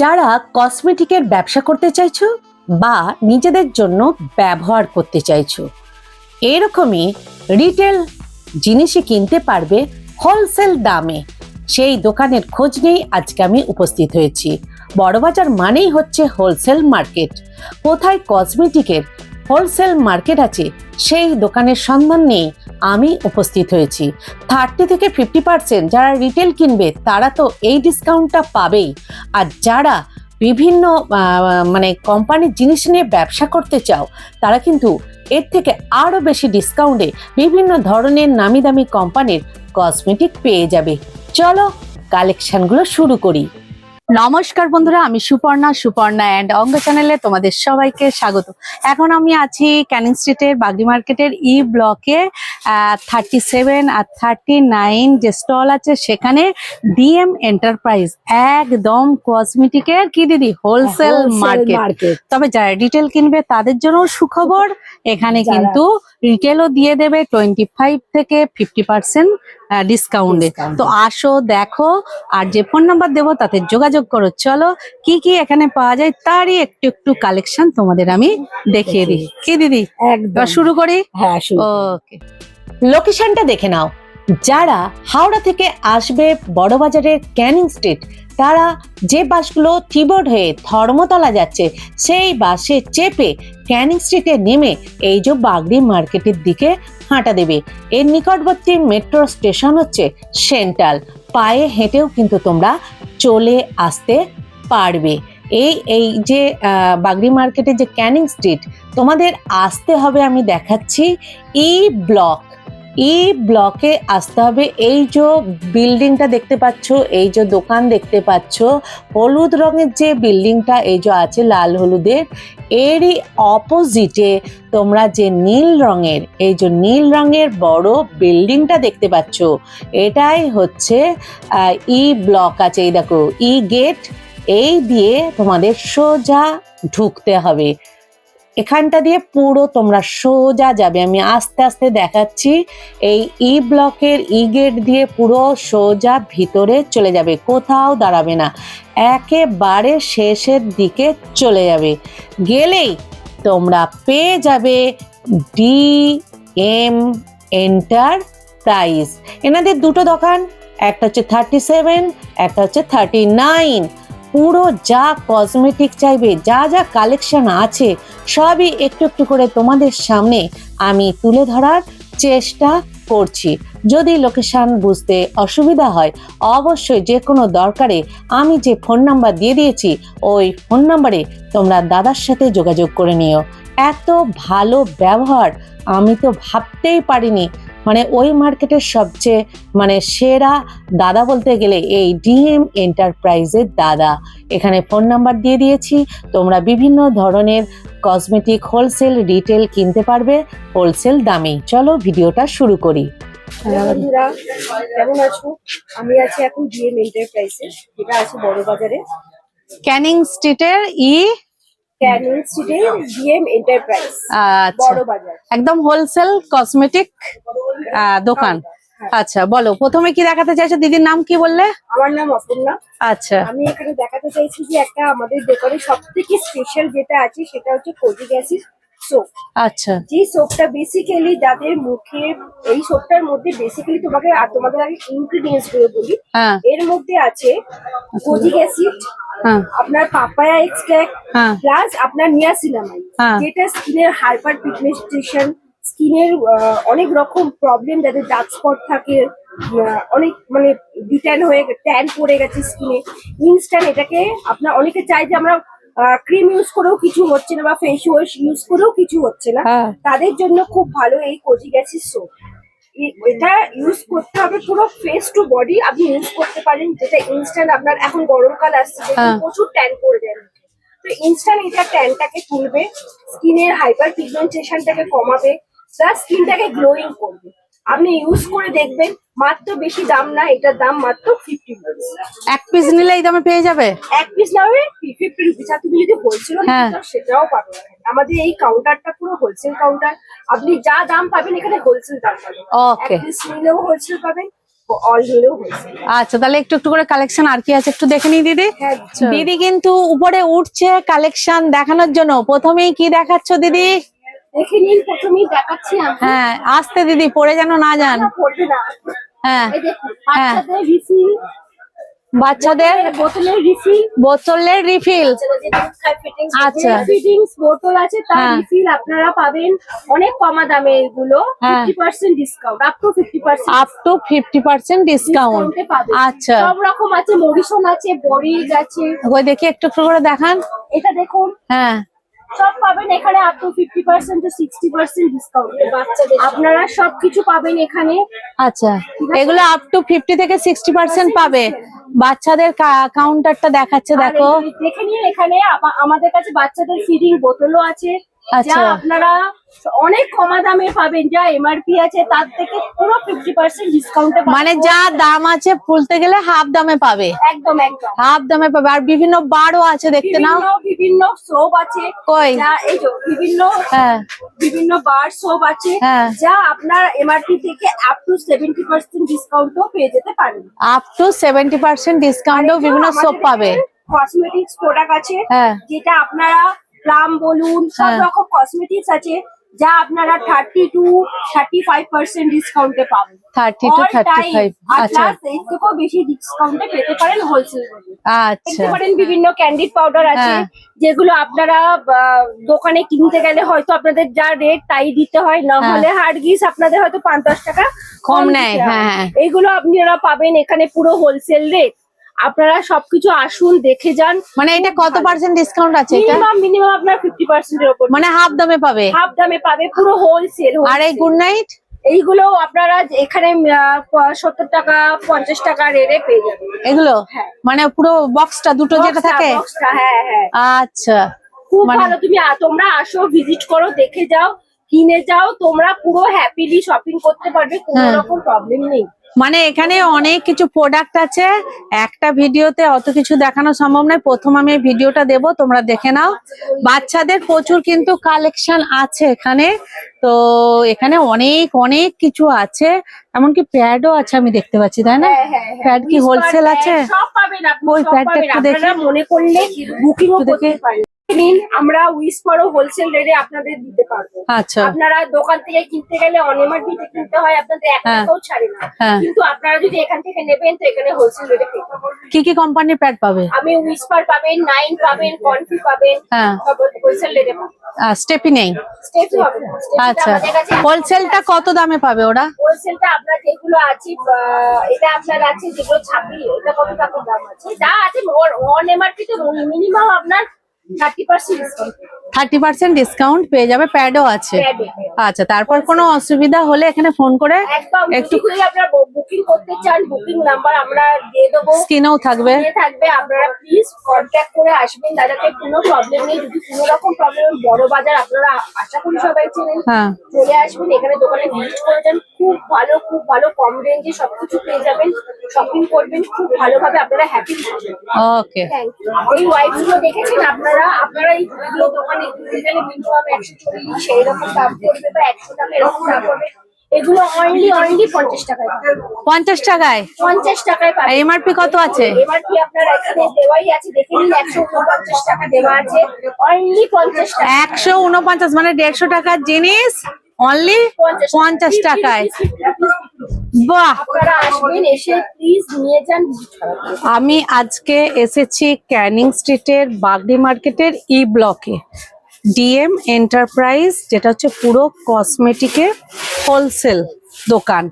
যারা কসমেটিকের ব্যবসা করতে চাইছো বা নিজেদের জন্য ব্যবহার করতে চাইছো, এরকমই রিটেল জিনিসই কিনতে পারবে হোলসেল দামে, সেই দোকানের খোঁজ নিয়েই আজকে আমি উপস্থিত হয়েছি। বড়বাজার মানেই হচ্ছে হোলসেল মার্কেট। কোথায় কসমেটিকের হোলসেল মার্কেট আছে সেই দোকানের সন্ধান নিয়ে আমি উপস্থিত হয়েছি। 30 থেকে 50% যারা রিটেল কিনবে তারা তো এই ডিসকাউন্টটা পাবেই, আর যারা বিভিন্ন কোম্পানির জিনিস নিয়ে ব্যবসা করতে চাও তারা কিন্তু এর থেকে আরো বেশি ডিসকাউন্টে বিভিন্ন ধরনের নামি দামি কোম্পানির কসমেটিক পেয়ে যাবে। চলো কালেকশনগুলো শুরু করি। নমস্কার বন্ধুরা, আমি সুপর্ণা অ্যান্ড অঙ্গ চ্যানেলে তোমাদের সবাইকে স্বাগত। এখন আমি আছি ক্যানিং স্ট্রিটের বাগরি মার্কেটের ই ব্লকে 37 আর 39 যে স্টল আছে সেখানে ডিএম এন্টারপ্রাইজ, একদম কসমেটিকের কি দিদি হোলসেল মার্কেট। তবে যারা রিটেল কিনবে তাদের জন্য সুখবর, এখানে কিন্তু রিটেলও দিয়ে দেবে 25 থেকে 50% ডিসকাউন্টে। তো আসো দেখো, আর যে ফোন নাম্বার দেবো তাতে যোগাযোগ করো। চলো কি কি এখানে পাওয়া যায় তারই একটু কালেকশন তোমাদের আমি দেখিয়ে দিই। কি দিদি একদম শুরু করি? হ্যাঁ, ওকে, লোকেশনটা দেখে নাও। যারা হাওড়া থেকে আসবে বড়বাজারের ক্যানিং স্ট্রিট, তারা যে বাসগুলো টিবোর্ড হয়ে ধর্মতলা যাচ্ছে সেই বাসে চেপে ক্যানিং স্ট্রিটে নেমে এই যে বাগরি মার্কেটের দিকে হাঁটা দেবে। এর নিকটবর্তী মেট্রো স্টেশন হচ্ছে সেন্ট্রাল। পায়ে হেঁটেও কিন্তু তোমরা চলে আসতে পারবে। এই যে বাগরি মার্কেটে যে ক্যানিং স্ট্রিট, তোমাদের আসতে হবে, আমি দেখাচ্ছি, ই ব্লকে আসতে হবে। এই যে বিল্ডিংটা দেখতে পাচ্ছ, এই যে দোকান দেখতে পাচ্ছ, হলুদ রঙের যে বিল্ডিংটা এই যে আছে লাল হলুদের, এরই অপোজিটে তোমরা যে নীল রঙের বড় বিল্ডিংটা দেখতে পাচ্ছ, এটাই হচ্ছে ই ব্লক আছে। এই দেখো ই গেট, এই দিয়ে তোমাদের সোজা ঢুকতে হবে। এখানটা দিয়ে পুরো তোমরা সোজা যাবে, আমি আস্তে আস্তে দেখাচ্ছি। এই ই ব্লকের ই গেট দিয়ে পুরো সোজা ভিতরে চলে যাবে, কোথাও দাঁড়াবে না, একেবারে শেষের দিকে চলে যাবে। গেলেই তোমরা পেয়ে যাবে ডিএম এন্টারপ্রাইজ। এনাদের দুটো দোকান, একটা হচ্ছে 37, একটা হচ্ছে 39। পুরো যা কসমেটিক চাইবে, যা যা কালেকশন আছে সবই একটু করে তোমাদের সামনে আমি তুলে ধরার চেষ্টা করছি। যদি লোকেশন বুঝতে অসুবিধা হয় অবশ্যই যে কোনো দরকারে আমি যে ফোন নাম্বার দিয়ে দিয়েছি ওই ফোন নাম্বারে তোমরা দাদার সাথে যোগাযোগ করে নিও। এত ভালো ব্যবহার আমি তো ভাবতেই পারিনি। ওই মার্কেটের সবচেয়ে সেরা দাদা বলতে গেলে এই ডিএম এন্টারপ্রাইজের দাদা। এখানে ফোন নাম্বার দিয়ে দিয়েছি, তোমরা বিভিন্ন ধরনের কসমেটিক হোলসেল রিটেল কিনতে পারবে হোলসেল দামেই। চলো ভিডিওটা শুরু করি। বন্ধুরা কেমন আছো? আমি আছি এখন ডিএম এন্টারপ্রাইজে, যেটা আছে বড়বাজারে ক্যানিং স্ট্রিটের ক্যানিং স্ট্রিটে ডিএম এন্টারপ্রাইজ বড়বাজার, একদম হোলসেল কসমেটিক দোকান। আচ্ছা বলো, প্রথমে কি দেখাতে চাইছো? দিদির নাম কি বললে? আমার নাম অপর্ণা। আচ্ছা, আমি এখানে দেখাতে চাইছি যে একটা আমাদের দোকানে সব থেকে স্পেশাল যেটা আছে সেটা হচ্ছে কোজিক অ্যাসিড সোপ। আচ্ছা, যে সোপটা বেসিক্যালি যাদের মুখে, এই সোপটার মধ্যে বেসিক্যালি তোমাদের আগে ইনগ্রেডিয়েন্টস গুলো বলি। এর মধ্যে আছে কোজিক অ্যাসিড, আপনার পাপায়া এক্সট্রাক্ট, প্লাস আপনার নিয়াসিনামাইড, যেটা স্কিনের হাইপার পিগমেন্টেশন, স্কিনের অনেক রকম প্রবলেম, যাদের ডার্ক স্পট থাকে, অনেক ডিট্যান হয়ে ট্যান পড়ে গেছে স্কিনে, ইনস্ট্যান্ট এটাকে আপনার অনেকে চাই যে আমরা ক্রিম ইউজ করেও কিছু হচ্ছে না বা ফেস ওয়াশ ইউজ করেও কিছু হচ্ছে না, তাদের জন্য খুব ভালো এই কোজিক অ্যাসিড সোপ। এটা ইউজ করতে হবে পুরো ফেস টু বডি, আপনি ইউজ করতে পারেন, যেটা ইনস্ট্যান্ট আপনার এখন গরমকাল আসছে প্রচুর ট্যান পড়ে যায়, তো ইনস্ট্যান্ট এটা ট্যানটাকে তুলবে, স্কিনের হাইপার পিগমেন্টেশনটাকে কমাবে, প্লাস স্কিনটাকে গ্লোয়িং করবে। আপনি ইউজ করে দেখবেন, মাত্র বেশি দাম না, এটার দাম মাত্র 50 রুপিস। এক পিস নিলে এই দামে পেয়ে যাবে? এক পিস নামে 50 রুপিস। আর তুমি যদি হোলসেল সেটাও পাবে। আমাদের এই কাউন্টারটা পুরো হোলসেল কাউন্টার, আপনি যা দাম পাবেন এখানে হোলসেল দাম পাবেন। এক পিস নিলেও হোলসেল পাবেন, অল হলেও হোলসেল। আচ্ছা, তাহলে একটু একটু করে কালেকশন আর কি আছে একটু দেখে নিই দিদি। হ্যাঁ, দিদি কিন্তু উপরে উঠছে কালেকশন দেখানোর জন্য। প্রথমেই কি দেখাচ্ছ দিদি? দেখে নিন, প্রথমেই দেখাচ্ছি আমি। হ্যাঁ, আস্তে দিদি, পড়ে যেন না যান। পড়বে না। হ্যাঁ, এই দেখুন, বাচ্চাদের রিফিল, বাচ্চাদের বোতলের রিফিল, বোতলের রিফিল। আচ্ছা। ফিটিংস বোতল আছে, তার হ্যাঁ। রিফিল আপনারা পাবেন অনেক কমা দামে। এগুলো হ্যাঁ। 50% discount, up to 50%। Up to 50% discount. ডিসকাউন্টে পাবেন। আচ্ছা, সব রকম আছে, মরিসন আছে, বরিজ আছে। ওই দেখি একটু একটু করে দেখান। এটা দেখুন, হ্যাঁ, সব পাবেন এখানে আপ টু 50% to 60% ডিসকাউন্ট। বাচ্চাদের আপনারা সবকিছু পাবেন এখানে। আচ্ছা, এগুলো আপ টু 50 থেকে 60% পাবে। বাচ্চাদের কাউন্টারটা দেখাচ্ছে আর দেখো। এই দেখে নিন, এখানে আমাদের কাছে বাচ্চাদের ফিডিং বোতলও আছে, আচ্ছা। যা আপনারা অনেক কমা দামে পাবেন। যা এমআরপি আছে তার থেকে পুরো 50% ডিসকাউন্টে পাবেন। মানে যা দাম আছে বলতে গেলে হাফ দামে পাবে। একদম একদম হাফ দামে পাবে। আর বিভিন্ন বারও আছে দেখতে নাও। বিভিন্ন সোপ আছে, কই? যা এই যে বিভিন্ন হ্যাঁ, বিভিন্ন বার সোপ আছে, হ্যাঁ। যা আপনার এমআরপি থেকে আপ টু 70% ডিসকাউন্টও পেয়ে যেতে পারেন। আপ টু 70% ডিসকাউন্টও বিভিন্ন সোপ পাবে। কসমেটিক্স প্রোডাক্ট আছে, হ্যাঁ। যেটা আপনারা প্লাম বলুন, সব হ্যাঁ। রকম কসমেটিক্স আছে, যা আপনারা 30 to 35% ডিসকাউন্টে পাবেন। 30 to 35। আচ্ছা, এর থেকেও বেশি ডিসকাউন্টে পেতে পারেন হোলসেল। আচ্ছা। দেখতে পারেন বিভিন্ন ক্যান্ডিড পাউডার আছে, হ্যাঁ। যেগুলো আপনারা দোকানে কিনতে গেলে হয়তো আপনাদের যা রেট তাই দিতে হয়, না হলে হার্ডগিস আপনাদের হয়তো 5-10 টাকা কম নেয়। দিতে হয়। হ্যাঁ। এইগুলো আপনারা পাবেন এখানে পুরো হোলসেল রেট। আপনারা সবকিছু আসুন, দেখে যান। মানে এটা কত পার্সেন্ট ডিসকাউন্ট আছে এটা? মিনিমাম আপনার 50% এর উপর, মানে হাফ দামে পাবে। হাফ দামে পাবে, পুরো হোলসেল। আর এই গুড নাইট এইগুলো আপনারা এখানে 70 টাকা 50 টাকা রেটে পেয়ে যাবেন। এগুলো হ্যাঁ। মানে পুরো বক্সটা দুটো যেটা থাকে। বক্সটা, হ্যাঁ হ্যাঁ, আচ্ছা, খুব মানে- ভালো। তোমরা আসো, ভিজিট করো, দেখে যাও, কিনে যাও, তোমরা পুরো হ্যাপিলি শপিং করতে পারবে, কোনো হ্যাঁ। রকম প্রবলেম নেই। মানে এখানে অনেক কিছু প্রোডাক্ট আছে, একটা ভিডিওতে অত কিছু দেখানো সম্ভব নয়। প্রথম আমি এই ভিডিওটা দেব, তোমরা দেখে নাও। বাচ্চাদের প্রচুর কিন্তু কালেকশন আছে এখানে। তো এখানে অনেক অনেক কিছু আছে, এমনকি প্যাডও আছে আমি দেখতে পাচ্ছি, তাই না? হ্যাঁ, হ্যাঁ, হ্যাঁ। প্যাড কি হোলসেল আছে? সব পাবেন আপনি, ওই সব প্যাডটা পাবেন। একটু দেখি। আপনারা মনে করলে বুকিংও একটু দেখি। করতে পারেন। নিন, আমরা উইসপারও হোলসেল রেটে আপনাদের দিতে পারবো। আচ্ছা। আপনারা দোকান থেকে কিনতে গেলে অনএমআরপি তে কিনতে হয়, আপনাদের 1 হ্যাঁ। টাকাও ছাড়ে না। হ্যাঁ। কিন্তু আপনারা যদি এখান থেকে নেবেন তো এখানে হোলসেল রেটে পেয়ে যাবেন। কি কি কোম্পানির প্যাড পাবে? আমি উইসপার পাবেন, 9 পাবেন, কনফি পাবেন, হ্যাঁ। সব হোলসেল রেটে পাবেন। স্টেপি নেই? স্টেপি হবে না। স্টেপিটা আচ্ছা, আমাদের কাছে হোলসেলটা কত দামে পাবে ওরা? হোলসেলটা আপনার যেগুলো আছে, এটা আপনার আছে যেগুলো 26, এটা কত টাকা দাম আছে, যা আছে অন এমআরপি তে মিনিমাম আপনার 30% ডিসকাউন্ট। 30% ডিসকাউন্ট পেয়ে যাবে, প্যাডও আছে। আচ্ছা, তারপর কোনো অসুবিধা হলে এখানে ফোন করে একদম একটু, যদি আপনারা বুকিং করতে চান, বুকিং নাম্বার আমরা দিয়ে দেবো, স্ক্রিনেও থাকবে। থাকবে। আপনারা প্লিজ কন্ট্যাক্ট করে আসবেন, দাদাকে কোনো প্রবলেম নেই। যদি কোনো রকম প্রবলেম, বড় বাজার আপনারা আশা করি সবাই চেনেন, হ্যাঁ। চলে আসবেন এখানে, দোকানে ভিজিট করে যান। খুব ভালো কম রেঞ্জে সবকিছু পেয়ে যাবেন, শপিং করবেন, খুব ভালোভাবে আপনারা হ্যাপি থাকবেন। ওকে। Thank you. এই ওয়াইফ গুলো দেখেছেন আপনারা এই দোকানে কিনতে মিনিমাম 140 সেই রকম দাম পড়বে, বা 100 টাকা এরকম দাম পড়বে। এগুলো অনলি 50 টাকায় পাবেন। 50 টাকায়? 50 টাকায় পাবেন। এমআরপি কত আছে? এমআরপি আপনার এখানে দেওয়াই আছে, দেখে নিন, 149 টাকা দেওয়া আছে, অনলি 50 টাকা। 149, মানে 150 টাকার জিনিস অনলি 50 টাকায়। বাহ! আপনারা আসবেন, এসে প্লিজ নিয়ে যান, ভিজিট করাবেন। আমি আজকে এসেছি ক্যানিং স্ট্রিটের বাগডি মার্কেটের ই ব্লকে, ডিএম এন্টারপ্রাইজ, যেটা হচ্ছে পুরো কসমেটিকের হোলসেল দোকান।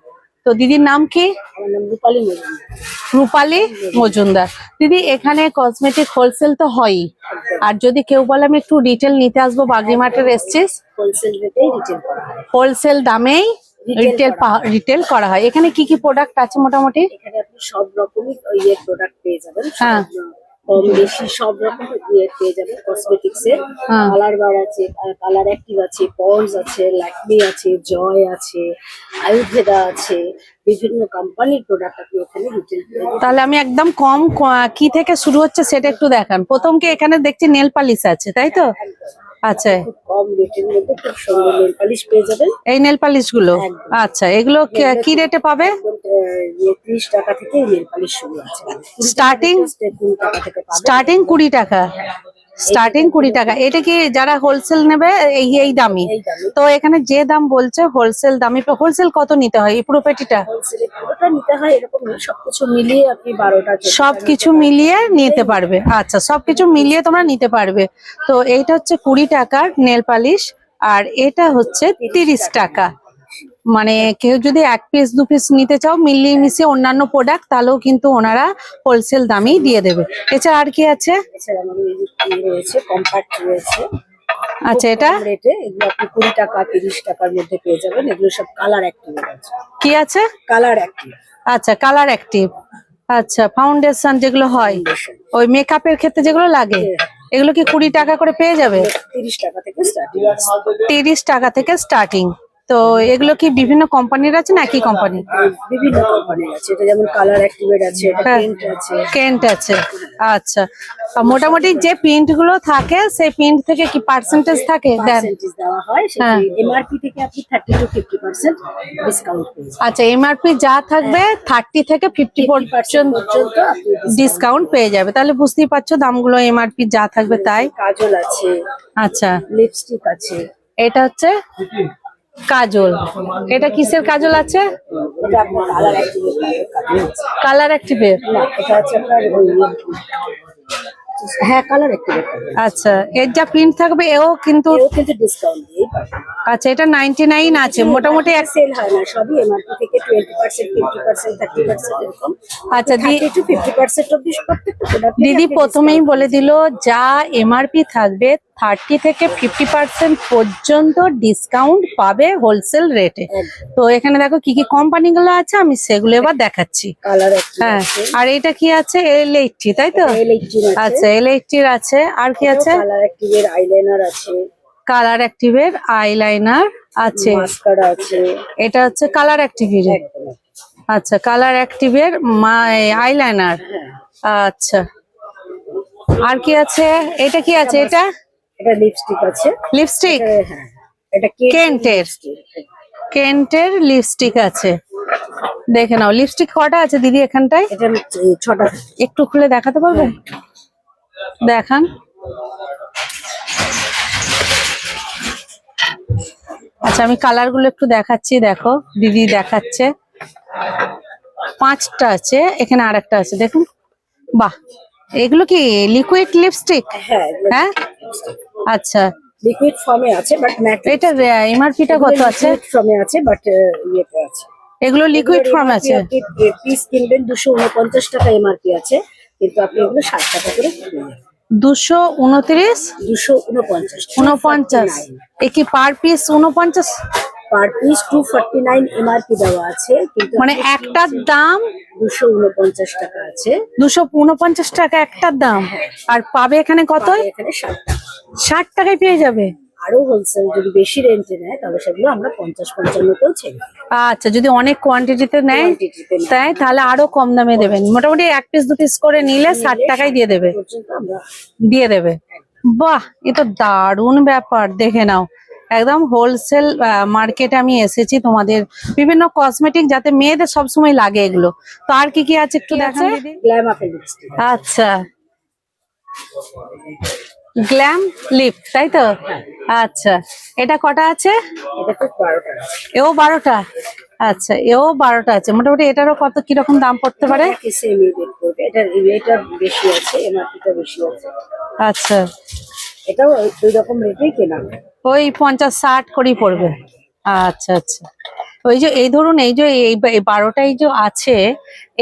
তো দিদির নাম কি? আমার নাম রূপালী মজুমদার। রূপালী মজুমদার। দিদি, এখানে কসমেটিক হোলসেল তো হয়ই, আর যদি কেউ বলে আমি একটু রিটেল নিতে আসবো, বাগডি মার্কেট এসছিস, হোলসেল রেটেই রিটেল করা হয়। হোলসেল দামেই রিটেল করা হয়। এখানে কি কি প্রোডাক্ট আছে মোটামুটি? এখানে আপনি সব রকমই প্রোডাক্ট পেয়ে যাবেন, হ্যাঁ। কম বেশি সব রকম পেয়ে যাবেন। কসমেটিক্স এর হ্যাঁ। কালার বার আছে, কালার অ্যাক্টিভ আছে, পন্ডস আছে, ল্যাকমি আছে, জয় আছে, আয়ুর্বেদা আছে, বিভিন্ন কোম্পানির প্রোডাক্ট আপনি এখানে রিটেল পেয়ে যাবেন। তাহলে আমি একদম কম কি থেকে শুরু হচ্ছে সেটা একটু দেখান। প্রথম কি এখানে দেখছি নেল পালিশ আছে, তাই তো? আচ্ছা, খুব কম রেটের মধ্যে খুব সুন্দর নেল পালিশ পেয়ে যাবেন। এই নেল পালিশ গুলো একদম। আচ্ছা, এগুলো কি রেটে পাবে? 30 টাকা থেকে নেল পালিশ শুরু আছে। স্টার্টিং 20 টাকা থেকে পাবেন। স্টার্টিং 20 টাকা, স্টার্টিং 20 টাকা। এটা কি যারা হোলসেল নেবে এই দামই? এই দামে তো এখানে যে দাম বলছে হোলসেল দামই, হোলসেল কত নিতে হয় এই পুরো পেটিটা? হোলসেলে পুরোটা নিতে হয় এরকম না, সবকিছু মিলিয়ে আপনি 12টা সবকিছু মিলিয়ে নিতে পারবে। আচ্ছা, সবকিছু মিলিয়ে তোমরা নিতে পারবে। তো এইটা হচ্ছে 20 টাকার নেল পালিশ, আর এটা হচ্ছে 30 টাকা। মানে কেউ যদি 1 পিস 2 পিস নিতে চাও মিলিয়ে মিশিয়ে অন্যান্য প্রোডাক্ট, তাহলেও কিন্তু ওনারা হোলসেল দামেই দিয়ে দেবে। এছাড়া আর কি আছে? এছাড়া আমাদের এই যে রয়েছে কম্প্যাক্ট রয়েছে। আচ্ছা, এটা রেটে এগুলো আপনি 20 টাকা 30 টাকার মধ্যে পেয়ে যাবেন। এগুলো সব কালার অ্যাক্টিভ আছে। কি আছে? Colour active. আচ্ছা, কালার অ্যাক্টিভ। আচ্ছা, ফাউন্ডেশন যেগুলো হয় ওই মেকআপের ক্ষেত্রে যেগুলো লাগে, এগুলো কি 20 টাকা করে পেয়ে যাবে? 30 টাকা থেকে স্টার্টিং। 30 টাকা থেকে স্টার্টিং। তো এগুলো কি বিভিন্ন কোম্পানির আছে না একই কোম্পানি? বিভিন্ন কোম্পানির আছে। এটা যেমন কালার অ্যাক্টিভেট আছে, এটা হ্যাঁ। পেইন্ট আছে। কেন্ট আছে। আচ্ছা, আর মোটামুটি যে প্রিন্ট গুলো থাকে সেই প্রিন্ট থেকে কি পার্সেন্টেজ থাকে দেন? পার্সেন্টেজ দেওয়া হয়। হ্যাঁ। সেটা এমআরপি থেকে আপনি 30 to 50% ডিসকাউন্ট পেয়ে যাবেন। আচ্ছা, এমআরপি যা থাকবে 30 থেকে 50% 50% পর্যন্ত আপনি ডিসকাউন্ট পেয়ে যাবে। তাহলে বুঝতেই পারছো দামগুলো এমআরপি যা থাকবে তাই। কাজল আছে, আচ্ছা, লিপস্টিক আছে। এটা হচ্ছে কাজল। এটা কিসের কাজল আছে? এটা আপনার কালার অ্যাক্টিভেট কাজল আছে। কালার অ্যাক্টিভের। না, এটা হচ্ছে আপনার হ্যাঁ কালার অ্যাক্টিভেট কাজল। আচ্ছা, এর যা প্রিন্ট থাকবে এও কিন্তু। এও কিন্তু ডিসকাউন্ট দিয়ে পাবেন। আচ্ছা, এটা 99 আছে মোটামুটি এক। সেল হয় না, সবই এমআরপি থেকে 20%, 50%, 30% এরকম। আচ্ছা, 30 to 50% অবধি প্রত্যেকটা প্রোডাক্ট দিদি প্রথমেই বলে দিল যা এমআরপি থাকবে 30 থেকে 50% পর্যন্ত ডিসকাউন্ট পাবে হোলসেল রেটে। তো এখানে দেখো কি কি কোম্পানি গুলো আছে, আমি সেগুলো এবার দেখাচ্ছি। কালার অ্যাক্টিভ হ্যাঁ, আছে। আর এটা কি আছে? L80 তাই তো? L18 আছে। আচ্ছা, L80 আছে। আর কি আছে? কালার অ্যাক্টিভের আইলাইনার আছে, কালার অ্যাক্টিভের আইলাইনার আছে। মাস্কারা আছে। এটা হচ্ছে কালার অ্যাক্টিভের। একদম। আচ্ছা, কালার অ্যাক্টিভের আইলাইনার। আচ্ছা, আর কি আছে? এটা কি আছে? এটা এটা লিপস্টিক আছে। লিপস্টিক। হ্যাঁ, এটা কেন্টের। কেন্টের লিপস্টিক আছে। দেখে নাও লিপস্টিক কটা আছে দিদি এখানটায়? এটা 6টা। একটু খুলে দেখাতে পারবে? দেখান। আচ্ছা, আমি কালার গুলো একটু দেখাচ্ছি, দেখো দিদি দেখাচ্ছে। 5টা আছে, এখানে আর একটা আছে দেখুন। বাহ, এগুলো কি লিকুইড লিপস্টিক? হ্যাঁ, হ্যাঁ, আচ্ছা। লিকুইড ফর্মে আছে বাট ম্যাট। এটা এমআরপিটা কত আছে? লিকুইড ফর্মে আছে বাট ইয়েতে আছে। এগুলো লিকুইড ফর্ম আছে। পিস কিনবেন 249 টাকা এমআরপি আছে, কিন্তু আপনি এগুলো 60 টাকা করে পেয়ে যাবেন। 229 249 এ কি per piece 49? Per piece 249 MRP দেওয়া আছে, কিন্তু মানে একটার দাম 249 টাকা আছে। 249 টাকা একটার দাম, আর পাবে এখানে কত? এখানে 60 টাকা। 60 টাকায় পেয়ে যাবে। আরো হোলসেল যদি বেশি রেঞ্জে নেয় তাহলে সেগুলো আমরা 50-55তেও ছেড়ে দিই। আচ্ছা, যদি অনেক কোয়ান্টিটিতে নেয় Quantity-তে নেয়। তাই তাহলে আরো কম দামে দেবেন। মোটামুটি 1 পিস 2 পিস করে নিলে 60 টাকায় দিয়ে দেবে। পর্যন্ত আমরা দিয়ে দেবে। বাহ, এ তো দারুণ ব্যাপার। দেখে নাও, একদম হোলসেল মার্কেটে আমি এসেছি তোমাদের বিভিন্ন কসমেটিক যাতে মেয়েদের সবসময় লাগে এগুলো। তো আর কি কি আছে একটু দেখান দিদি। Glam apple lipstick. আচ্ছা, গ্ল্যাম লিপ তাই তো? আচ্ছা, এটা কটা আছে? এটা তো 12টা আছে। এও 12টা। আচ্ছা, এও 12টা আছে। মোটামুটি এটারও কত কিরকম দাম পড়তে পারে? সেম রেট করবে। এটা বেশি আছে, এমআরপিটা বেশি আছে। আচ্ছা, এটাও ওই রকম রেটেই কেনা হয়। ওই 50-60 করেই পড়বে। আচ্ছা আচ্ছা, ওই যে এই ধরুন এই যে এই 12টা এই যে আছে,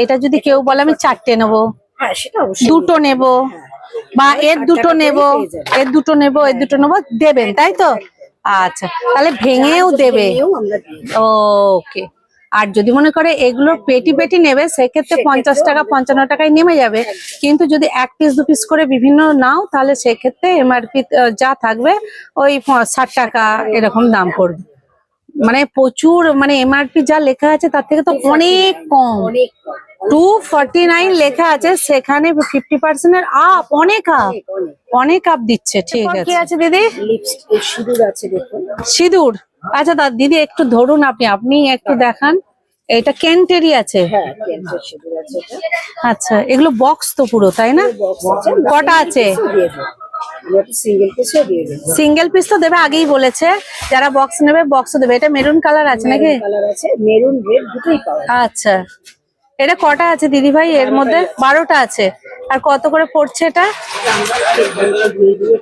এটা যদি কেউ বলে আমি 4টে নেবো, হ্যাঁ সেটা অবশ্যই। 2টো নেবো, বা এর 2টো নেবো, এর 2টো নেবো, এর 2টো নেবো, দেবেন তাই তো? আচ্ছা, তাহলে ভেঙেও দেবে। ভেঙেও আমরা দিই। ওকে। আর যদি মনে করে এগুলো পেটি পেটি নেবে সেক্ষেত্রে 50 টাকা 55 টাকায় নেমে যাবে। কিন্তু যদি 1 পিস 2 পিস করে বিভিন্ন নাও তাহলে সেক্ষেত্রে এমআরপি যা থাকবে ওই 60 টাকা এরকম দাম পড়বে। মানে প্রচুর, মানে এমআরপি যা লেখা আছে তার থেকে তো অনেক কম। অনেক কম, 249 লেখা আছে, সেখানে 50% এর আপ, অনেক আপ, অনেক আপ দিচ্ছে। ঠিক আছে, কি আছে দিদি? লিপস্টিক, সিঁদুর আছে দেখুন। সিঁদুর, আচ্ছা দিদি একটু ধরুন, আপনি একটু দেখান। এটা কেন্টেরই আছে। হ্যাঁ, ক্যান্সার সিঁদুর আছে এটা। আচ্ছা, এগুলো বক্স তো পুরো, তাই না? বক্স আছে, কটা আছে? সিঙ্গেল পিসও দিয়ে দেবো। সিঙ্গেল পিস তো দেবে, আগেই বলেছে। যারা বক্স নেবে বক্সও দেবে। এটা মেরুন কালার আছে নাকি? কালার আছে, মেরুন রেড দুটোই পাওয়া যায়। আচ্ছা, এটা কটা আছে দিদি ভাই? এর মধ্যে 12টা আছে। আর কত করে পড়ছে এটা?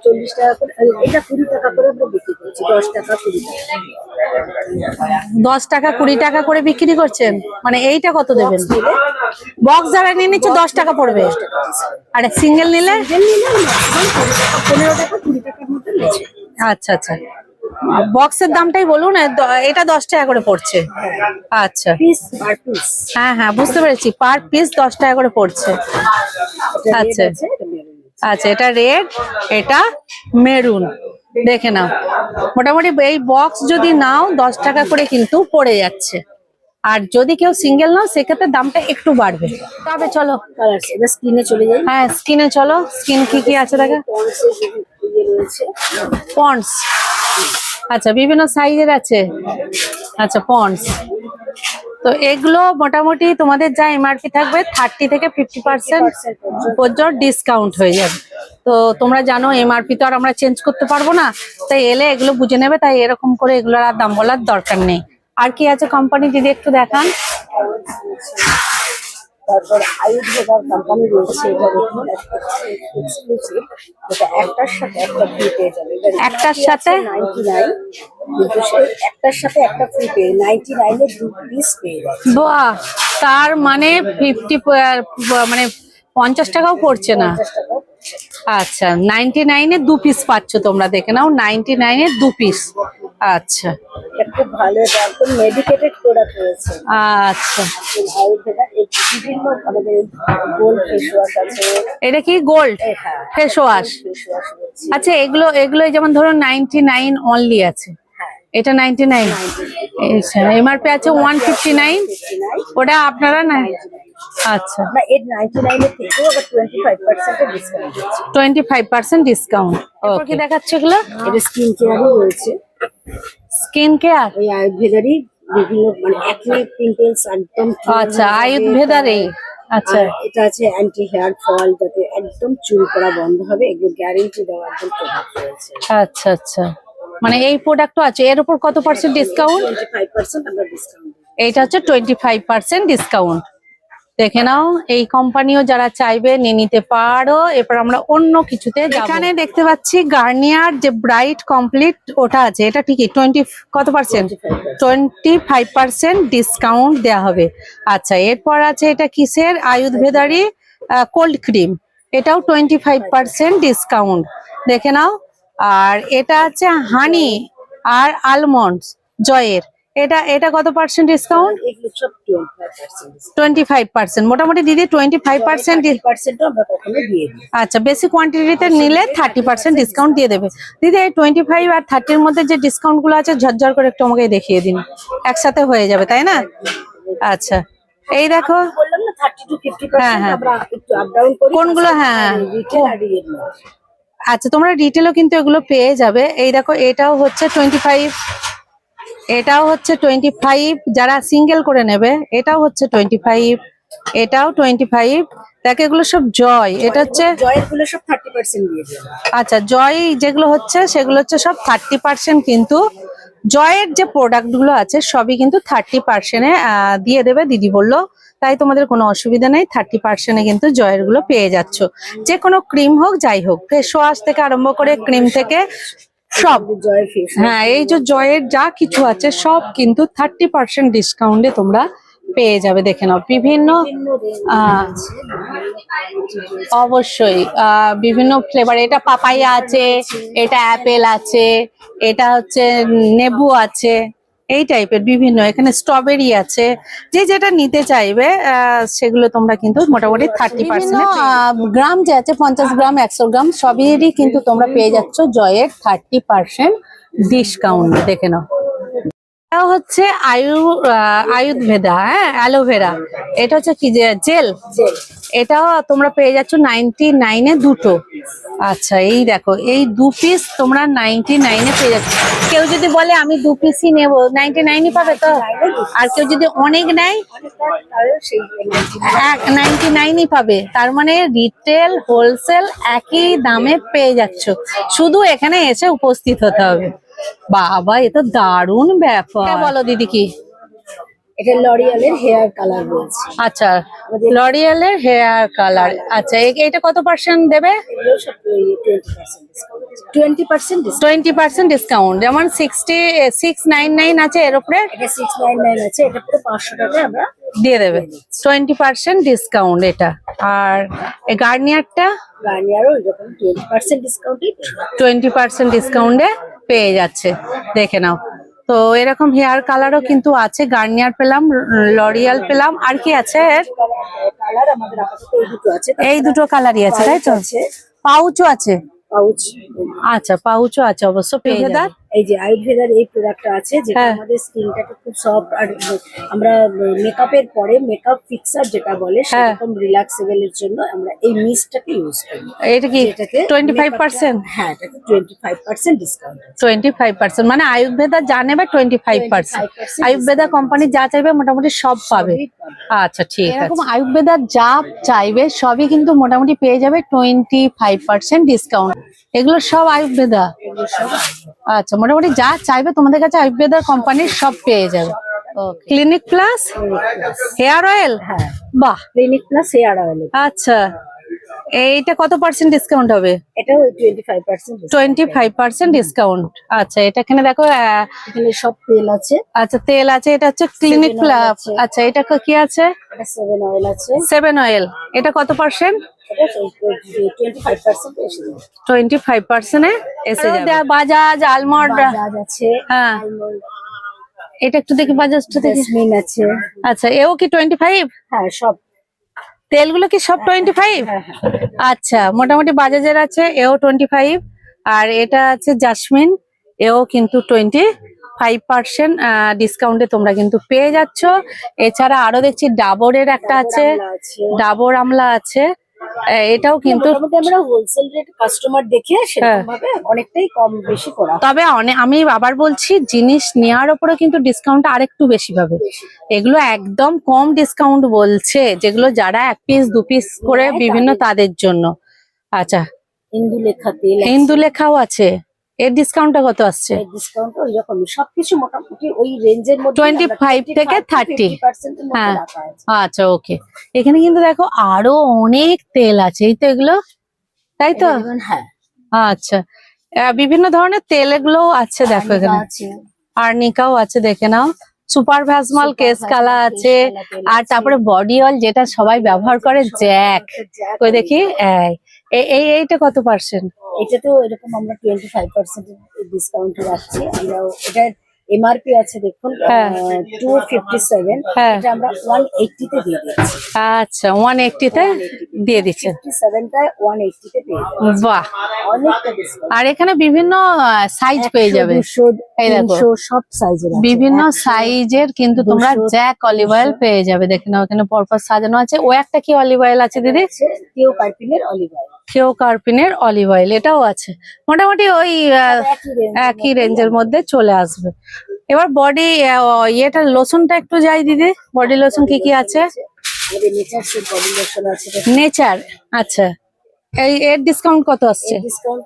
40 টাকা করে, এটা 20 টাকা করে আমরা বিক্রি করছি। 10 টাকা 20 টাকা। 10 টাকা 20 টাকা করে বিক্রি করছেন, মানে এইটা কত দেবেন? বক্স যারা নিয়ে নিচ্ছে 10 টাকা পড়বে, আর সিঙ্গেল নিলে? 15 টাকা 20 টাকার মতো নিচ্ছে। আচ্ছা আচ্ছা, বক্সের দামটাই বলুন। এটা 10 টাকা করে পড়ছে। আচ্ছা, পিস পার পিস। হ্যাঁ হ্যাঁ, বুঝতে পেরেছি, পার পিস 10 টাকা করে পড়ছে। আচ্ছা আচ্ছা, এটা রেড, এটা মেরুন। দেখে নাও, মোটামুটি এই বক্স যদি নাও 10 টাকা করে কিন্তু পড়ে যাচ্ছে। আর যদি কেউ সিঙ্গেল নাও সেক্ষেত্রে দামটা একটু বাড়বে। তবে চলো কালার আছে, এবার স্ক্রিনে চলে যাই। হ্যাঁ, স্কিনে চলো। স্কিন কি কি আছে দেখে? পন্ডসের ইয়ে রয়েছে। পন্ডস, আচ্ছা বিভিন্ন সাইজের আছে। আচ্ছা, পন্ডস। তো এগুলো মোটামুটি তোমাদের যা এমআরপি থাকবে 30 থেকে 50% পর্যন্ত ডিসকাউন্ট হয়ে যাবে। তো তোমরা জানো এমআরপি তো আর আমরা চেঞ্জ করতে পারবো না, তাই এলে এগুলো বুঝে নেবে। তাই এরকম করে এগুলোর আর দাম বলার দরকার নেই। আর কি আছে কোম্পানি দিদি একটু দেখান। তারপর আয়ুর্বেদার কোম্পানি রয়েছে, এটা দেখুন এক্সক্লুসিভ, এটা একটার সাথে একটা ফ্রি পেয়ে যাবে। একটার সাথে 99, কিন্তু সেই একটার সাথে একটা ফ্রি পেয়ে 99 এর 2 পিস পেয়ে যাচ্ছে। বাহ, তার মানে মানে 50 টাকাও পড়ছে না। 50 টাকা। আচ্ছা, 99 এর 2 পিস পাচ্ছ তোমরা, দেখে নাও, 99 এর 2 পিস। আচ্ছা এটা খুব ভালো, এটা একদম মেডিকেটেড প্রোডাক্ট রয়েছে। আচ্ছা, আয়ুর্বেদার বিভিন্ন আমাদের গোল্ড ফেস ওয়াশ আছে। এটা কি গোল্ড হ্যাঁ, ফেস ওয়াশ? ফেস ওয়াশ রয়েছে। আচ্ছা, এগুলো যেমন ধরো 99 অনলি আছে, হ্যাঁ, এটা 99। এমআরপি আছে 159, ওটা আপনারা না? আচ্ছা, না, এর 99 এর থেকেও আবার 25% এর ডিসকাউন্ট আছে। 25% ডিসকাউন্ট। কি দেখাচ্ছে এগুলো? এর স্কিন কেয়ারও রয়েছে। স্কিন কেয়ার, ওই আয়ুর্বেদারই বিভিন্ন, মানে অ্যাকনে পিম্পলস একদম। আচ্ছা, আয়ুর্বেদারে। আচ্ছা, আর এটা আছে অ্যান্টি হেয়ার ফল, যাতে একদম চুল পড়া বন্ধ হবে, এগুলো গ্যারেন্টি দেওয়া একদম প্রোডাক্ট রয়েছে। আচ্ছা আচ্ছা, মানে এই প্রোডাক্টও আছে। এর উপর কত পার্সেন্ট ডিসকাউন্ট? 25% আমরা ডিসকাউন্ট। এইটা হচ্ছে 25% ডিসকাউন্ট। দেখে নাও, এই কোম্পানিও যারা চাইবে নিয়ে নিতে পারো। এরপর আমরা অন্য কিছুতে যাব। এখানে দেখতে পাচ্ছি গার্নিয়ার যে ব্রাইট কমপ্লিট, ওটা আছে। এটা ঠিকই 20 কত পার্সেন্ট? 25% ডিসকাউন্ট দেওয়া হবে। আচ্ছা, এরপর আছে এটা কিসের? আয়ুর্বেদারি কোল্ড ক্রিম, এটাও 25% ডিসকাউন্ট। দেখে নাও। আর এটা আছে হানি আর আলমন্ডস জয়ের, এটা কত পার্সেন্ট ডিসকাউন্ট? এগুলো সব 25%। 25%। মোটামুটি দিদি 25% 25% আমরা কখনো দিয়ে দিই। আচ্ছা, বেশি কোয়ান্টিটিতে নিলে 30% ডিসকাউন্ট দিয়ে দেবে। দিদি এই 25 আর 30 এর মধ্যে যে ডিসকাউন্ট গুলো আছে ঝরঝর করে একটু আমাকে দেখিয়ে দিন, একসাথে হয়ে যাবে, তাই না? আচ্ছা, এই দেখো, বললাম না 30 to 50%। হ্যাঁ, হ্যাঁ। আমরা একটু আপ ডাউন করি। কোনগুলো? হ্যাঁ, রিটেল আর রিয়েল। আচ্ছা, তোমরা রিটেলও কিন্তু এগুলো পেয়ে যাবে। এই দেখো, এটাও হচ্ছে 25, এটাও হচ্ছে 25 যারা সিঙ্গেল করে নেবে। এটাও হচ্ছে 25, এটাও 25। দেখো, এগুলো সব জয়। এটা হচ্ছে জয়ের গুলো সব 30% দিয়ে দেবো। আচ্ছা, জয় যেগুলো হচ্ছে সেগুলো হচ্ছে সব 30%। কিন্তু জয়ের যে প্রোডাক্ট গুলো আছে সবই কিন্তু 30% দিয়ে দেবে দিদি বললো। তাই তোমাদের কোনো অসুবিধা নেই, 30% কিন্তু জয়ের গুলো পেয়ে যাচ্ছ। যে কোনো ক্রিম হোক যাই হোক, ফেস ওয়াশ থেকে আরম্ভ করে ক্রিম থেকে সব। জয়ের ফেস। হ্যাঁ, এই যে জয়ের যা কিছু আছে সব কিন্তু 30% ডিসকাউন্টে তোমরা পেয়ে যাবে। দেখে নাও, বিভিন্ন অবশ্যই বিভিন্ন ফ্লেভার। এটা পাপায়া আছে, এটা অ্যাপেল আছে, এটা হচ্ছে নেবু আছে, এই টাইপের বিভিন্ন। এখানে স্ট্রবেরি আছে। যে যেটা নিতে চাইবে সেগুলো তোমরা কিন্তু মোটামুটি 30% গ্রাম যে আছে, 50 গ্রাম 100 গ্রাম সবেরই কিন্তু তোমরা পেয়ে যাচ্ছ জয়ের 30% ডিসকাউন্ট। দেখে নাও। এটা হচ্ছে আয়ুর্বেদা, হ্যাঁ, অ্যালোভেরা। এটা হচ্ছে কি জেল, জেল। এটাও তোমরা পেয়ে যাচ্ছ 99-এ দুটো। আচ্ছা, এই দেখো, এই 2 পিস তোমরা 99-এ পেয়ে যাচ্ছ। কেউ যদি বলে আমি 2 পিসই নেবো, 99-ই পাবে তো। আর কেউ যদি অনেক নেয়, সেই 99-ই পাবে। তার মানে রিটেল হোলসেল একই দামে পেয়ে যাচ্ছ, শুধু এখানে এসে উপস্থিত হতে হবে। বাবা, এ তো দারুণ ব্যাপার। বলো দিদি কি? এটা লরিয়ালের হেয়ার কালার রয়েছে। আচ্ছা, লরিয়ালের হেয়ার কালার। আচ্ছা, এটা কত পার্সেন্ট দেবে? এগুলো সব 20% ডিসকাউন্ট। 20% ডিসকাউন্ট। যেমন 699 আছে, এর উপরে এটা 699 আছে, এটা পুরো 500 টাকায় আমরা দিয়ে দেবে। 20% ডিসকাউন্ট এটা। আর এই গার্নিয়ারটা গার্নিয়ারও এরকম 20% ডিসকাউন্টে 20% ডিসকাউন্টে পেয়ে যাচ্ছে, দেখে নাও। তো এরকম হেয়ার কালারও কিন্তু আছে। গার্নিয়ার পেলাম, লরিয়াল পেলাম, আর কি আছে? কালার আমাদের আপাতত এই দুটো আছে। এই দুটো কালারই আছে, তাই তো? পাউচও আছে। পাউচ, আচ্ছা, পাউচও আছে অবশ্য পেয়ে যাবে। এই যে আয়ুর্বেদার এই প্রোডাক্টটা আছে, যেটা আমাদের স্কিনটাকে খুব সফট, আর আমরা মেকআপের পরে মেকআপ ফিক্সার যেটা বলে সেরকম রিল্যাক্সেবলের জন্য আমরা এই মিস্টটাকে ইউজ করি। এটা কি 25%? হ্যাঁ, এটাকে 25% ডিসকাউন্ট। 25% মানে আয়ুর্বেদা যা নেবে 25%। আয়ুর্বেদা কোম্পানি যা চাইবে মোটামুটি সব পাবে। আচ্ছা, ঠিক আছে। এরকম আয়ুর্বেদা যা চাইবে সবই কিন্তু মোটামুটি পেয়ে যাবে 25% ডিসকাউন্ট। এগুলো সব আয়ুর্বেদা। আচ্ছা, মোটামুটি যা চাইবে তোমাদের কাছে আয়ুর্বেদা কোম্পানির সব পেয়ে যাবে। ক্লিনিক প্লাস হেয়ার অয়েল, হ্যাঁ, বাহ, ক্লিনিক প্লাস হেয়ার অয়েল। আচ্ছা, এইটা কত পার্সেন্ট ডিসকাউন্ট হবে? এটাও 25%। 25% ডিসকাউন্ট। আচ্ছা, এটা এখানে দেখো, এখানে সব তেল আছে। আচ্ছা, তেল আছে। এটা হচ্ছে ক্লিনিক প্লাস। আচ্ছা, এটা কি আছে? এটা 7 অয়েল আছে। 7 অয়েল। এটা কত পার্সেন্ট? 25% এসে যাবে। 25% এসে যাবে। বাজাজ আলমন্ড বাজাজ আছে। হ্যাঁ, আলমন্ড, এটা একটু দেখি, বাজাজটা দেখি। জেসমিন আছে। আচ্ছা, এও কি 25? হ্যাঁ, সব তেলগুলো কি সব 25? আচ্ছা, মোটামুটি বাজাজের আছে, এও 25। আর এটা আছে জাসমিন, এও কিন্তু 25% ডিসকাউন্টে তোমরা কিন্তু পেয়ে যাচ্ছ। এছাড়া আরো দেখছি ডাবরের একটা আছে, ডাবর আমলা আছে। এটাও কিন্তু মোটামুটি আমরা হোলসেল রেট কাস্টমার দেখে সেরকম ভাবে অনেকটাই কম বেশি করা। তবে আমি আবার বলছি, জিনিস নেওয়ার উপরে কিন্তু ডিসকাউন্ট আরেকটু বেশি পাবে। এগুলো একদম কম ডিসকাউন্ট বলছে, যেগুলো যারা 1 পিস 2 পিস করে বিভিন্ন তাদের জন্য। আচ্ছা, ইন্দুলেখা তেল, ইন্দুলেখাও আছে। এর ডিসকাউন্টটা কত আসছে? ডিসকাউন্ট ওই রকমই, সবকিছু মোটামুটি ওই রেঞ্জের মধ্যে 25 থেকে 30। 50% এর মধ্যে রাখা আছে। আচ্ছা, ওকে। এখানে কিন্তু দেখো আরো অনেক তেল আছে, এই তো এগুলো, তাই তো? হ্যাঁ, আচ্ছা, বিভিন্ন ধরনের তেল এগুলো আছে, দেখো এখানে আর্নিকাও আছে, দেখে নাও। সুপার ভ্যাজমল কেস কালা আছে। আর তারপরে বডি অয়েল, যেটা সবাই ব্যবহার করে, জ্যাক। কই দেখি, এইটা কত পার্সেন্ট? এটা তো এরকম আমরা 25% ডিসকাউন্ট রাখছি। আমরা এটা এমআরপি আছে দেখুন 257, এটা আমরা 180 তে দিয়ে দিচ্ছি। আচ্ছা, 180 তে দিয়ে দিচ্ছেন। 57টা 180 তে পেয়ে যাবেন। বাহ, অনেকটা ডিসকাউন্ট। আর এখানে বিভিন্ন সাইজ পেয়ে যাবে। 200, 300 সব সাইজের আছে। বিভিন্ন সাইজের কিন্তু তোমরা জ্যাক অলিভ অয়েল পেয়ে যাবে। দেখে নাও, এখানে পরপর সাজানো আছে। ও একটা কি অলিভ অয়েল আছে দিদি? কেও কার্পিনের অলিভ অয়েল। কেও কার্পিনের অলিভ অয়েল, এটাও আছে। মোটামুটি ওই একই রেঞ্জের মধ্যে চলে আসবে। এবার বডি ইয়েটা লোশনটা একটু যাই দিদি, বডি লোশন কি কি আছে? নেচার সুপ বডি লোশন আছে। নেচার, আচ্ছা। এর ডিসকাউন্ট কত আসছে? ডিসকাউন্ট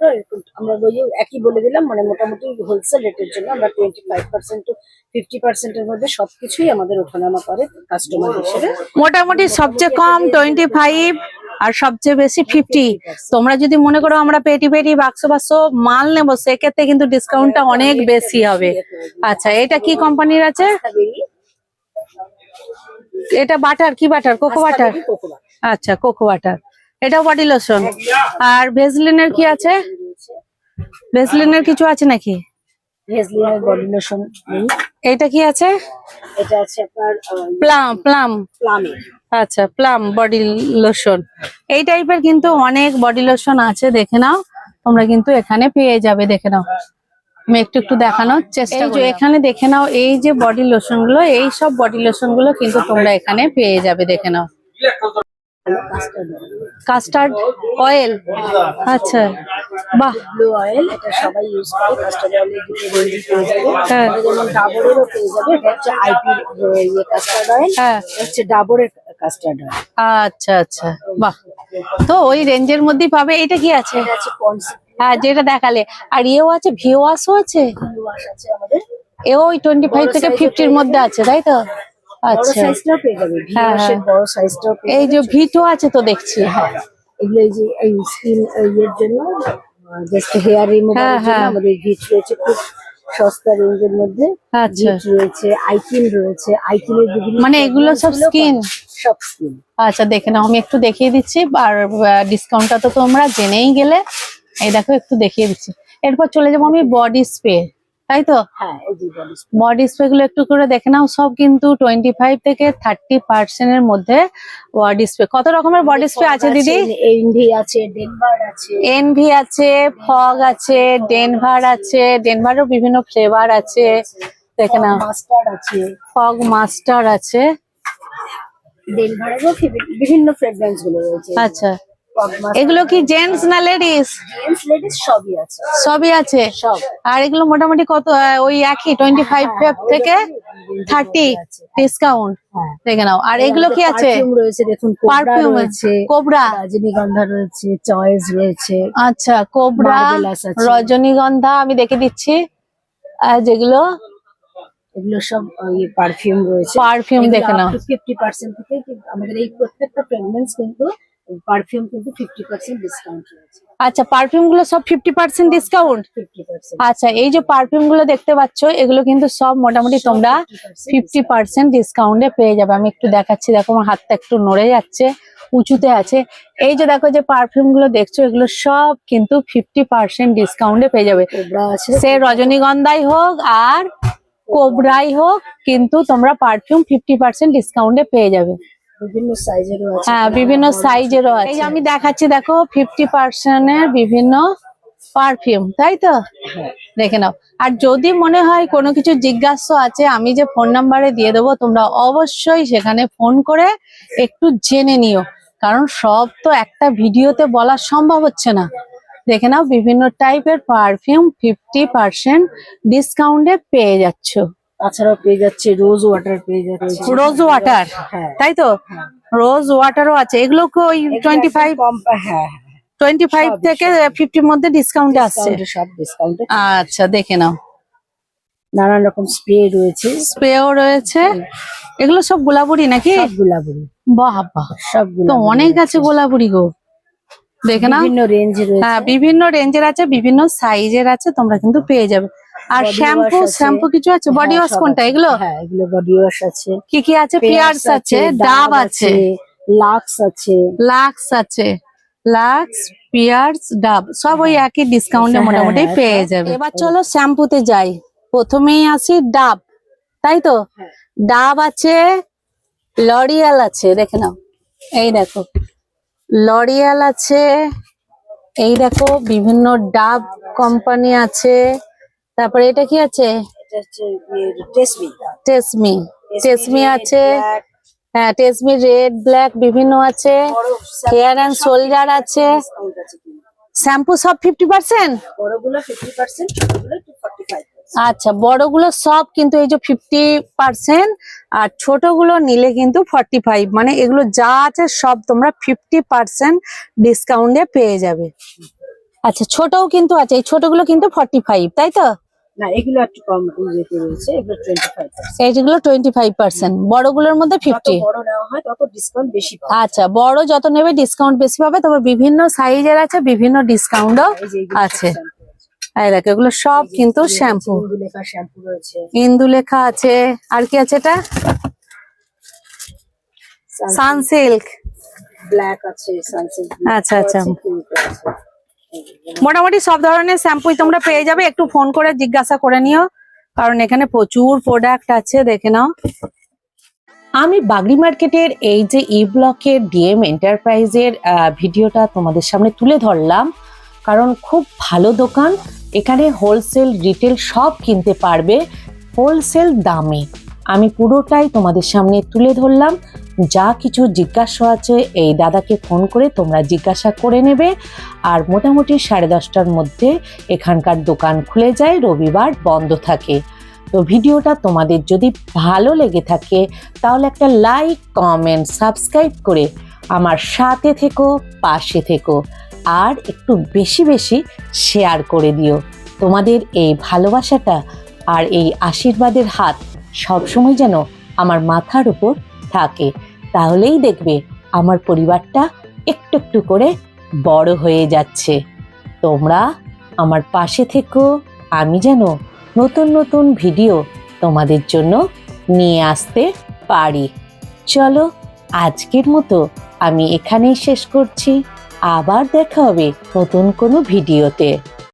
আমরা ওই একই বলে দিলাম, মানে মোটামুটি হোলসেল রেটের জন্য আমরা 25% to 50% এর মধ্যে সবকিছুই আমাদের ওঠানামা করে কাস্টমার হিসেবে। মোটামুটি সবচেয়ে কম 25 আর সবচেয়ে বেশি 50। তোমরা যদি মনে করো আমরা পেটি বাক্স মাল নেবো, সেক্ষেত্রে কিন্তু ডিসকাউন্টটা অনেক বেশি হবে। আচ্ছা, এটা কি কোম্পানির আছে? এটা বাটার, কি বাটার? Cocoa butter. আচ্ছা, কোকো বাটার। এটাও বডি লোশন। আর ভেসলিনের কি আছে? ভেসলিনের কিছু আছে নাকি? ভেসলিনের বডি লোশন নেই। এটা কি আছে? এটা আছে আপনার প্লাম। প্লামের। আচ্ছা, প্লাম বডি লোশন। এই টাইপের কিন্তু অনেক বডি লোশন আছে, দেখে নাও তোমরা কিন্তু এখানে পেয়ে যাবে, দেখে নাও। আমি একটু একটু দেখানোর চেষ্টা করি। এখানে দেখে নাও, এই যে বডি লোশন গুলো, এই সব বডি লোশন গুলো কিন্তু তোমরা এখানে পেয়ে যাবে। দেখে নাও, কাস্টার্ড অয়েল। আচ্ছা, বাহ, ব্লু অয়েল, এটা সবাই ইউজ করে। কাস্টার্ড অয়েলের দুটো রেঞ্জ পেয়ে যাবে। হ্যাঁ। এটা যেমন ডাবরেরও পেয়ে যাবে, এটা হচ্ছে আইপি কাস্টার্ড অয়েল, হ্যাঁ। হচ্ছে ডাবরের কাস্টার্ড অয়েল। আচ্ছা আচ্ছা, বাহ। তো ওই রেঞ্জের মধ্যেই পাবে। এটা কি আছে? এটা আছে পন্ডস হ্যাঁ, যেটা দেখালে। আর ইয়েও আছে, ভিওয়াশও আছে। ওয়াশ আছে আমাদের। এও ওই 25 থেকে 50-র মধ্যে আছে, তাই তো? বড় আচ্ছা, সাইজটাও পেয়ে যাবে, হ্যাঁ, ভিওয়াশের হ্যাঁ। বড় সাইজটাও পেয়ে এই যাবে। যে ভিটো আছে তো দেখছি। হ্যাঁ, এগুলো এই যে এই স্কিন এর জন্য, জাস্ট হেয়ার রিমুভারের হ্যাঁ, জন্য হ্যাঁ। আমাদের ভিট রয়েছে খুব সস্তা রেঞ্জের মধ্যে। আচ্ছা, ভিট রয়েছে, আইকিন রয়েছে, আইকিনের বিভিন্ন মানে এগুলো সব fragrance গুলো skin? পাবে। সব স্কিন। আচ্ছা, দেখে নাও, আমি একটু দেখিয়ে দিচ্ছি। আর ডিসকাউন্টটা তো তোমরা জেনেই গেলে। এই দেখো, একটু দেখিয়ে দিচ্ছি। এরপর চলে যাবো আমি বডি স্প্রে, তাই তো? হ্যাঁ, এই যে বডি বডি স্প্রে গুলো একটু করে দেখে নাও। সব কিন্তু 25 থেকে 30% এর মধ্যে বডি স্প্রে। কত রকমের বডি স্প্রে আছে দিদি? এনভি আছে, ডেনভার আছে, এনভি আছে, ফগ আছে, ডেনভার আছে। ডেনভারও বিভিন্ন ফ্লেভার আছে, দেখে নাও। মাস্টার্ড আছে। ফগ মাস্টার আছে। ডেনভারেরও বিভিন্ন ফ্রেগ্রেন্স গুলো রয়েছে। আচ্ছা, এগুলো কি জেন্টস না লেডিস? জেন্টস লেডিস সবই আছে। সবই আছে। সব। আর এগুলো মোটামুটি কত? ওই একই 25 থেকে 30 ডিসকাউন্ট, হ্যাঁ। দেখে নাও। আর এগুলো কি আছে? পারফিউম রয়েছে, দেখুন পারফিউম রয়েছে, কোবরা। রজনীগন্ধা রয়েছে, চয়েস রয়েছে। আচ্ছা, কোবরা, Marvelous আছে। রজনীগন্ধা আমি দেখে দিচ্ছি। যেগুলো এগুলো সব পারফিউম রয়েছে। পারফিউম দেখে নাও। 50% থেকে আমাদের এই প্রত্যেকটা ফ্রেগরেন্স কিন্তু পারফিউম কিন্তু 50% ডিসকাউন্ট রয়েছে। আচ্ছা, পারফিউম গুলো সব 50% ডিসকাউন্ট। 50%। আচ্ছা, এই যে পারফিউম গুলো দেখতে পাচ্ছ, এগুলো কিন্তু সব মোটামুটি তোমরা 50% ডিসকাউন্টে পেয়ে যাবে। আমি একটু দেখাচ্ছি, দেখো আমার হাতটা একটু নড়ে যাচ্ছে, উঁচুতে আছে। এই যে দেখো, যে পারফিউম গুলো দেখছো, এগুলো সব কিন্তু 50% ডিসকাউন্টে পেয়ে যাবে। কোবরা আছে। সে রজনীগন্ধাই হোক আর কোবরাই হোক, কিন্তু তোমরা পারফিউম 50% ডিসকাউন্টে পেয়ে যাবে। বিভিন্ন সাইজেরও আছে। হ্যাঁ, বিভিন্ন সাইজেরও আছে। এই যে আমি দেখাচ্ছি, দেখো 50% এর বিভিন্ন পারফিউম, তাই তো? দেখে নাও। আর যদি মনে হয় কোনো কিছু জিজ্ঞাসা আছে, আমি যে ফোন নাম্বারে দিয়ে দেবো, তোমরা অবশ্যই সেখানে ফোন করে একটু জেনে নিও। কারণ সব তো একটা ভিডিওতে বলা সম্ভব হচ্ছে না। দেখে নাও, বিভিন্ন টাইপের পারফিউম 50% ডিসকাউন্টে পেয়ে যাচ্ছ। তাছাড়াও পেয়ে যাচ্ছে রোজ ওয়াটার, পেয়ে যাচ্ছে রোজ ওয়াটার, হ্যাঁ। তাই তো? রোজ ওয়াটারও আছে। এগুলো কি ওই 25 সব, থেকে 50 মধ্যে ডিসকাউন্টে আসছে? সব ডিসকাউন্টে। আচ্ছা, দেখে নাও। নানান রকম স্প্রে রয়েছে। স্প্রেও রয়েছে। এগুলো সব গোলাপুরি নাকি? সব গোলাপুরি। বাহ বাহ, সব তো অনেক আছে গোলাপুরি গো। দেখে নাও, বিভিন্ন রেঞ্জ রয়েছে। হ্যাঁ, বিভিন্ন রেঞ্জের আছে, বিভিন্ন সাইজের আছে, তোমরা কিন্তু পেয়ে যাবে। আর Body শ্যাম্পু, wash আছে। শ্যাম্পু কিছু আছে? বডি হ্যাঁ, ওয়াশ সব কোনটা আছে। এগুলো? হ্যাঁ, এগুলো বডি ওয়াশ আছে। কি কি আছে? পিয়ার্স আছে, ডাব আছে, লাক্স আছে। লাক্স আছে। লাক্স, পিয়ার্স, ডাব সব ওই একই ডিসকাউন্টে হ্যাঁ, মোটামুটি হ্যাঁ, পেয়ে সব। যাবে। এবার চলো শ্যাম্পুতে যাই। প্রথমেই আসি ডাব, তাই তো? হ্যাঁ। ডাব আছে, লরিয়াল আছে, দেখে নাও। এই দেখো, লরিয়াল আছে। এই দেখো, বিভিন্ন ডাব কোম্পানি আছে। তারপরে এটা কি আছে? এটা হচ্ছে টেসমি। টেসমি, টেসমি আছে। হ্যাঁ, টেসমি রেড, ব্ল্যাক বিভিন্ন আছে। হেয়ার অ্যান্ড সোলজার আছে। শ্যাম্পু সব 50%? বড়গুলো 50%, ছোটগুলো 45%। আচ্ছা, বড়গুলো সব কিন্তু এই যে 50%, আর ছোটগুলো নিলে কিন্তু 45। মানে এগুলো যা আছে সব তোমরা 50% ডিসকাউন্টে পেয়ে যাবে। আচ্ছা, ছোটও কিন্তু আছে। এই ছোটগুলো কিন্তু 45, তাই তো? না, এগুলো একটু কম রেটে রয়েছে, এগুলো 25%। এইগুলো 25%, বড়গুলোর মধ্যে যত 50। বড় নেওয়া হয় তত ডিসকাউন্ট বেশি পাবে। আচ্ছা, বড় যত নেবে ডিসকাউন্ট বেশি পাবে। তবে বিভিন্ন সাইজের আছে, বিভিন্ন ডিসকাউন্টও এই যে এগুলো আছে। সব শ্যাম্পু আছে। এই দেখো, এগুলো সব কিন্তু শ্যাম্পু। ইন্দুলেখা শ্যাম্পু রয়েছে। ইন্দুলেখা আছে। আর কি আছে এটা? সানসিল্ক। ব্ল্যাক আছে, সানসিল্ক। আচ্ছা, আচ্ছা। মোটামুটি সব ধরনের শ্যাম্পুই তোমরা পেয়ে যাবে। একটু ফোন করে জিজ্ঞাসা করে নিও, কারণ এখানে প্রচুর প্রোডাক্ট আছে, দেখে নাও। আমি বাগড়ি মার্কেটের এই যে ই ব্লকের ডিএম এন্টারপ্রাইজের ভিডিওটা তোমাদের সামনে তুলে ধরলাম, কারণ খুব ভালো দোকান এখানে হোলসেল রিটেল সব কিনতে পারবে হোলসেল দামে। আমি পুরোটাই তোমাদের সামনে তুলে ধরলাম। যা কিছু জিজ্ঞাসা আছে এই দাদাকে ফোন করে তোমরা জিজ্ঞাসা করে নেবে। আর মোটামুটি 10:30টার মধ্যে এখানকার দোকান খুলে যায়, রবিবার বন্ধ থাকে। তো ভিডিওটা তোমাদের যদি ভালো লেগে থাকে তাহলে একটা লাইক, কমেন্ট, সাবস্ক্রাইব করে আমার সাথে থেকো, পাশে থেকো, আর একটু বেশি বেশি শেয়ার করে দিও। তোমাদের এই ভালোবাসাটা আর এই আশীর্বাদের হাত সবসময় যেন আমার মাথার উপর থাকে, তাহলেই দেখবে আমার পরিবারটা একটু একটু করে বড় হয়ে যাচ্ছে। তোমরা আমার পাশে থেকো, আমি যেন নতুন নতুন ভিডিও তোমাদের জন্য নিয়ে আসতে পারি। চলো আজকের মতো আমি এখানেই শেষ করছি। আবার দেখা হবে নতুন কোনো ভিডিওতে।